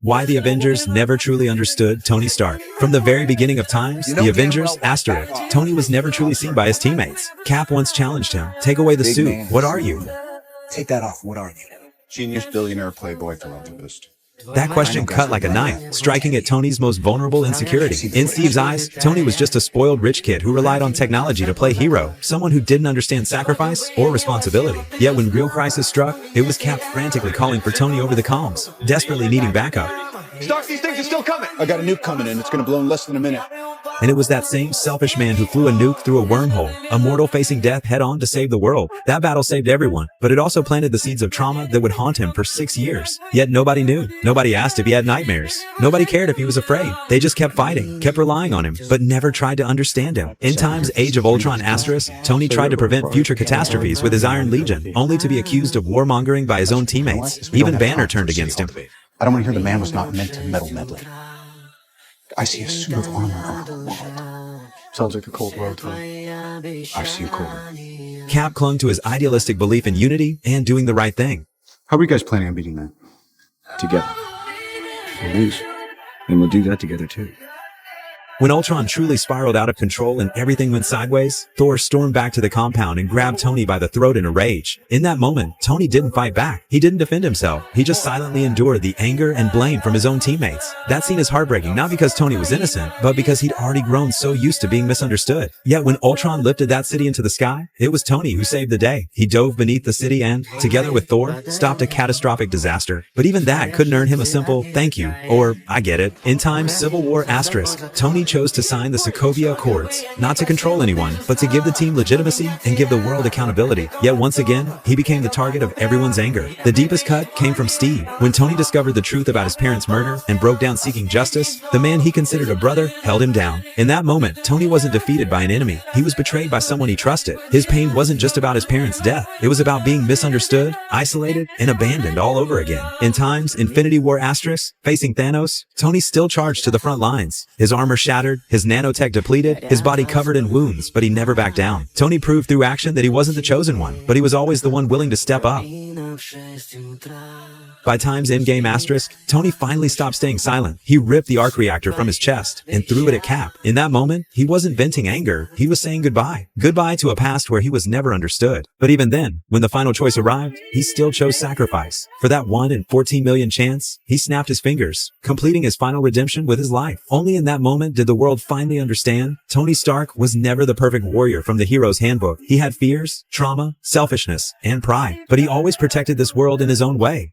Why the Avengers never truly understood Tony Stark. From the very beginning of times, the Avengers, asterisk, Tony was never truly seen by his teammates. Cap once challenged him, take away the suit, what are you? Take that off, what are you? Genius, billionaire, playboy, philanthropist. That question cut like a knife, striking at Tony's most vulnerable insecurity. In Steve's eyes, Tony was just a spoiled rich kid who relied on technology to play hero, someone who didn't understand sacrifice or responsibility. Yet when real crisis struck, it was Cap frantically calling for Tony over the comms, desperately needing backup. Stark, these things are still coming. I got a nuke coming in. It's going to blow in less than a minute. And it was that same selfish man who flew a nuke through a wormhole, a mortal facing death head-on to save the world. That battle saved everyone, but it also planted the seeds of trauma that would haunt him for 6 years. Yet nobody knew. Nobody asked if he had nightmares. Nobody cared if he was afraid. They just kept fighting, kept relying on him, but never tried to understand him. In time's Age of Ultron asterisk, Tony tried to prevent future catastrophes with his Iron Legion, only to be accused of warmongering by his own teammates. Even Banner turned against him. I don't want to hear the man was not meant to meddle medley. I see a suit of armor around the world. Sounds like a cold world to me. I see you colder. Cap clung to his idealistic belief in unity and doing the right thing. How are you guys planning on beating that? Together. We'll lose. And we'll do that together too. When Ultron truly spiraled out of control and everything went sideways, Thor stormed back to the compound and grabbed Tony by the throat in a rage. In that moment, Tony didn't fight back. He didn't defend himself. He just silently endured the anger and blame from his own teammates. That scene is heartbreaking, not because Tony was innocent, but because he'd already grown so used to being misunderstood. Yet when Ultron lifted that city into the sky, it was Tony who saved the day. He dove beneath the city and, together with Thor, stopped a catastrophic disaster. But even that couldn't earn him a simple thank you, or I get it. In time's Civil War asterisk, Tony chose to sign the Sokovia Accords, not to control anyone, but to give the team legitimacy and give the world accountability. Yet once again, he became the target of everyone's anger. The deepest cut came from Steve. When Tony discovered the truth about his parents' murder and broke down seeking justice, the man he considered a brother held him down. In that moment, Tony wasn't defeated by an enemy. He was betrayed by someone he trusted. His pain wasn't just about his parents' death. It was about being misunderstood, isolated, and abandoned all over again. In time's Infinity War asterisk, facing Thanos, Tony still charged to the front lines. His armor shattered, his nanotech depleted, his body covered in wounds, but he never backed down. Tony proved through action that he wasn't the chosen one, but he was always the one willing to step up. By time's endgame asterisk, Tony finally stopped staying silent. He ripped the arc reactor from his chest and threw it at Cap. In that moment, he wasn't venting anger. He was saying goodbye. Goodbye to a past where he was never understood. But even then, when the final choice arrived, he still chose sacrifice. For that 1 in 14 million chance, he snapped his fingers, completing his final redemption with his life. Only in that moment did the world finally understand Tony Stark was never the perfect warrior from the hero's handbook. He had fears, trauma, selfishness, and pride. But he always protected this world in his own way.